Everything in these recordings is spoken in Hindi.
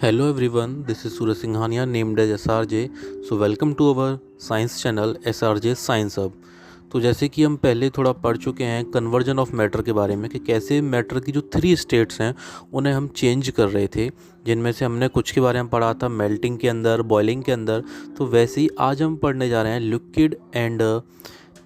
Hello everyone, this is Suraj Singhania named as SRJ. So welcome to our science channel SRJ Science Hub. तो जैसे कि हम पहले थोड़ा पढ़ चुके हैं कन्वर्जन ऑफ मैटर के बारे में कि कैसे मैटर की जो 3 स्टेट्स हैं उन्हें हम चेंज कर रहे थे, जिनमें से हमने कुछ के बारे में पढ़ा था मेल्टिंग के अंदर, बॉइलिंग के अंदर। तो वैसे ही आज हम पढ़ने जा रहे हैं लिक्विड एंड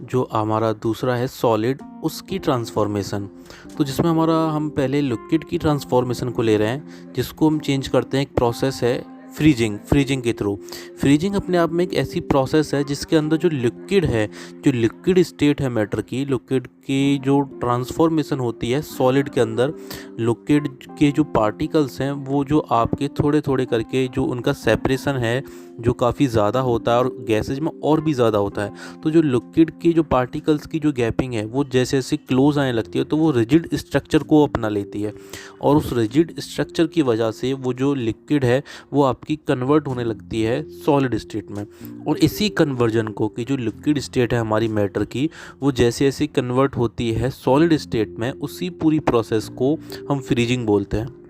जो हमारा दूसरा है सॉलिड, उसकी ट्रांसफॉर्मेशन। तो जिसमें हम पहले लिक्विड की ट्रांसफॉर्मेशन को ले रहे हैं, जिसको हम चेंज करते हैं। एक प्रोसेस है फ्रीजिंग के थ्रू। फ्रीजिंग अपने आप में एक ऐसी प्रोसेस है जिसके अंदर जो लिक्विड है, जो लिक्विड स्टेट है मैटर की, लिक्विड की जो ट्रांसफॉर्मेशन होती है सॉलिड के अंदर, लिक्विड के जो पार्टिकल्स हैं वो जो आपके थोड़े थोड़े करके जो उनका सेपरेशन है जो काफ़ी ज़्यादा होता है और गैसेज में और भी ज़्यादा होता है। तो जो लिक्विड की जो पार्टिकल्स की जो गैपिंग है वो जैसे जैसे क्लोज आने लगती है तो वो रिजिड स्ट्रक्चर को अपना लेती है, और उस रिजिड स्ट्रक्चर की वजह से वो जो लिक्विड है वो आपकी कन्वर्ट होने लगती है सॉलिड स्टेट में। और इसी कन्वर्जन को कि जो लिक्विड स्टेट है हमारी मैटर की, वो जैसे जैसे कन्वर्ट होती है सॉलिड स्टेट में, उसी पूरी प्रोसेस को हम फ्रीजिंग बोलते हैं।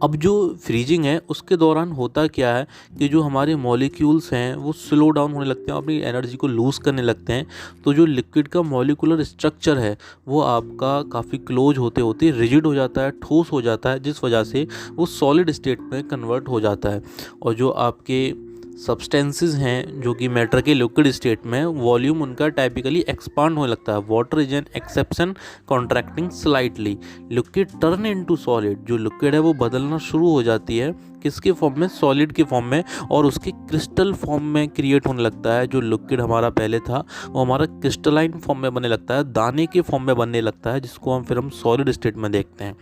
अब जो फ्रीजिंग है उसके दौरान होता क्या है कि जो हमारे मॉलिक्यूल्स हैं वो स्लो डाउन होने लगते हैं, अपनी एनर्जी को लूज़ करने लगते हैं। तो जो लिक्विड का मॉलिक्यूलर स्ट्रक्चर है वो आपका काफ़ी क्लोज होते होते रिजिड हो जाता है, ठोस हो जाता है, जिस वजह से वो सॉलिड स्टेट में कन्वर्ट हो जाता है। और जो आपके सब्सटेंसेस हैं जो कि मैटर के लिक्विड स्टेट में, वॉल्यूम उनका टाइपिकली एक्सपांड होने लगता है। Water is an exception contracting slightly. Liquid turn into solid, जो लिक्विड है वो बदलना शुरू हो जाती है किसके फॉर्म में, सॉलिड के फॉर्म में, और उसके क्रिस्टल फॉर्म में क्रिएट होने लगता है। जो लिक्विड हमारा पहले था वो हमारा क्रिस्टलाइन फॉर्म में बनने लगता है, दाने के फॉर्म में बनने लगता है, जिसको हम सॉलिड स्टेट में देखते हैं।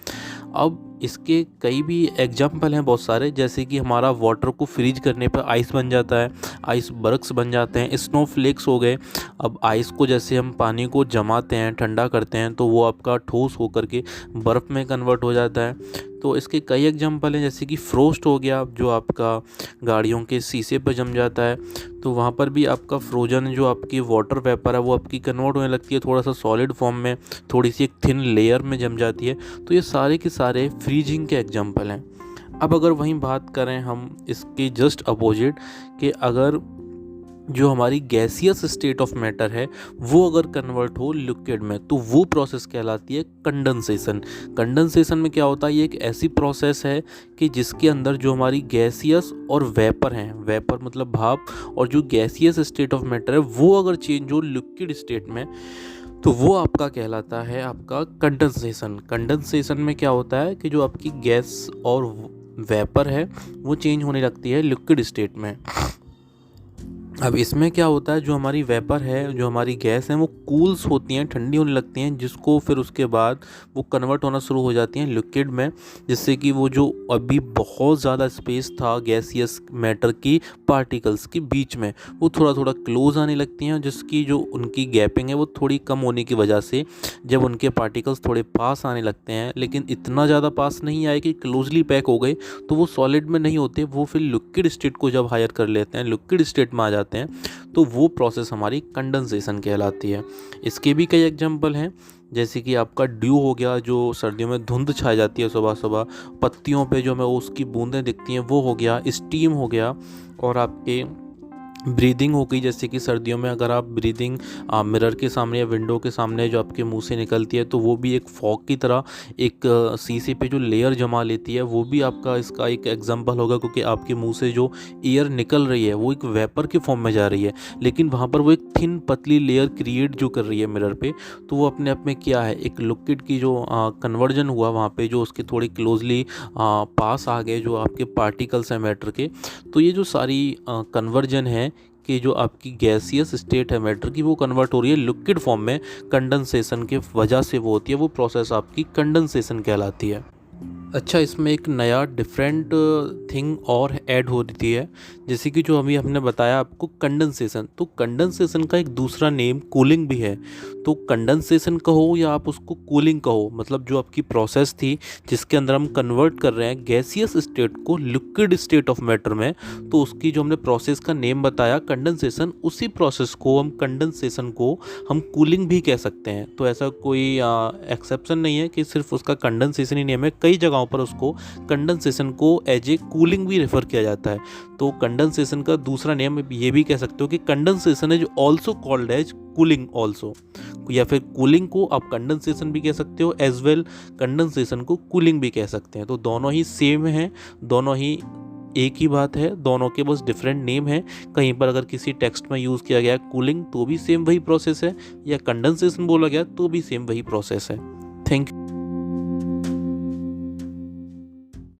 अब इसके कई भी एग्जाम्पल हैं बहुत सारे, जैसे कि हमारा वाटर को फ्रीज करने पर आइस बन जाता है, आइस बर्क्स बन जाते हैं, स्नो फ्लेक्स हो गए। अब आइस को जैसे हम पानी को जमाते हैं, ठंडा करते हैं, तो वो आपका ठोस होकर के बर्फ़ में कन्वर्ट हो जाता है। तो इसके कई एग्जाम्पल हैं, जैसे कि फ्रोस्ट हो गया जो आपका गाड़ियों के शीशे पर जम जाता है, तो वहाँ पर भी आपका फ्रोजन जो आपकी वाटर वेपर है वो आपकी कन्वर्ट होने लगती है थोड़ा सा सॉलिड फॉर्म में, थोड़ी सी एक थिन लेयर में जम जाती है। तो ये सारे के सारे फ्रीजिंग के एग्जाम्पल हैं। अब अगर वहीं बात करें हम इसके जस्ट अपोजिट, कि अगर जो हमारी गैसियस स्टेट ऑफ मैटर है वो अगर कन्वर्ट हो लिक्विड में, तो वो प्रोसेस कहलाती है कंडेंसेशन। कंडेंसेशन में क्या होता है, ये एक ऐसी प्रोसेस है कि जिसके अंदर जो हमारी गैसियस और वेपर हैं, वेपर मतलब भाप, और जो गैसियस स्टेट ऑफ मैटर है वो अगर चेंज हो लिक्विड स्टेट में, तो वो आपका कहलाता है आपका कंडेंसेशन। कंडेंसेशन में क्या होता है कि जो आपकी गैस और वेपर है वो चेंज होने लगती है लिक्विड स्टेट में। अब इसमें क्या होता है, जो हमारी वेपर है, जो हमारी गैस है, वो कूल्स होती हैं, ठंडी होने लगती हैं, जिसको फिर उसके बाद वो कन्वर्ट होना शुरू हो जाती हैं लिक्विड में, जिससे कि वो जो अभी बहुत ज़्यादा स्पेस था गैसियस मैटर की पार्टिकल्स के बीच में, वो थोड़ा थोड़ा क्लोज आने लगती हैं, जिसकी जो उनकी गैपिंग है वो थोड़ी कम होने की वजह से जब उनके पार्टिकल्स थोड़े पास आने लगते हैं, लेकिन इतना ज़्यादा पास नहीं आए कि क्लोजली पैक हो गए, तो वो सॉलिड में नहीं होते, वो फिर लिक्विड स्टेट को जब हायर कर लेते हैं, लिक्विड स्टेट में आ जाते हैं, तो वो प्रोसेस हमारी कंडेंसेशन कहलाती है। इसके भी कई एग्जांपल हैं, जैसे कि आपका ड्यू हो गया, जो सर्दियों में धुंध छा जाती है सुबह सुबह, पत्तियों पे जो हमें उसकी बूंदें दिखती हैं वो हो गया, स्टीम हो गया, और आपके ब्रीदिंग हो गई, जैसे कि सर्दियों में अगर आप ब्रीदिंग मिरर के सामने या विंडो के सामने जो आपके मुंह से निकलती है, तो वो भी एक फॉग की तरह एक शीशे पे जो लेयर जमा लेती है, वो भी आपका इसका एक एग्जांपल होगा, क्योंकि आपके मुंह से जो एयर निकल रही है वो एक वेपर के फॉर्म में जा रही है, लेकिन वहाँ पर वो एक थिन पतली लेयर क्रिएट जो कर रही है मिरर पे, तो वो अपने आप में क्या है, एक लिक्विड की जो कन्वर्जन हुआ वहाँ पे, जो उसके थोड़ी क्लोजली पास आ गए जो आपके पार्टिकल्स हैं मैटर के। तो ये जो सारी कन्वर्जन है कि जो आपकी गैसियस स्टेट है मैटर की, वो कन्वर्ट हो रही है लिक्विड फॉर्म में, कंडेंसेशन के वजह से वो होती है, वो प्रोसेस आपकी कंडेंसेशन कहलाती है। अच्छा, इसमें एक नया डिफरेंट थिंग और ऐड हो रही है, जैसे कि जो अभी हमने बताया आपको कंडेंसेशन, तो कंडेंसेशन का एक दूसरा नेम कूलिंग भी है। तो कंडेंसेशन कहो या आप उसको कूलिंग कहो, मतलब जो आपकी प्रोसेस थी जिसके अंदर हम कन्वर्ट कर रहे हैं गैसियस स्टेट को लिक्विड स्टेट ऑफ मैटर में, तो उसकी जो हमने प्रोसेस का नेम बताया कंडेंसेशन, उसी प्रोसेस को हम कंडेंसेशन को हम कूलिंग भी कह सकते हैं। तो ऐसा कोई एक्सेप्शन नहीं है कि सिर्फ उसका कंडेंसेशन ही नेम है, कई जगहों जगहों पर उसको कंडेंसेशन को एज ए कूलिंग भी रेफर किया जाता है। तो कंडेंसेशन का दूसरा नेम ये भी कह सकते हो कि condensation is also called as cooling also, या फिर कूलिंग को आप कंडेंसेशन भी कह सकते हो, एज वेल कंडेंसेशन को कूलिंग भी कह सकते हैं। तो दोनों ही सेम हैं, दोनों ही एक ही बात है, दोनों के बस डिफरेंट नेम है। कहीं पर अगर किसी टेक्स्ट में यूज़ किया गया कूलिंग तो भी सेम वही प्रोसेस है, या कंडेंसेशन बोला गया तो भी सेम वही प्रोसेस है। Thank you.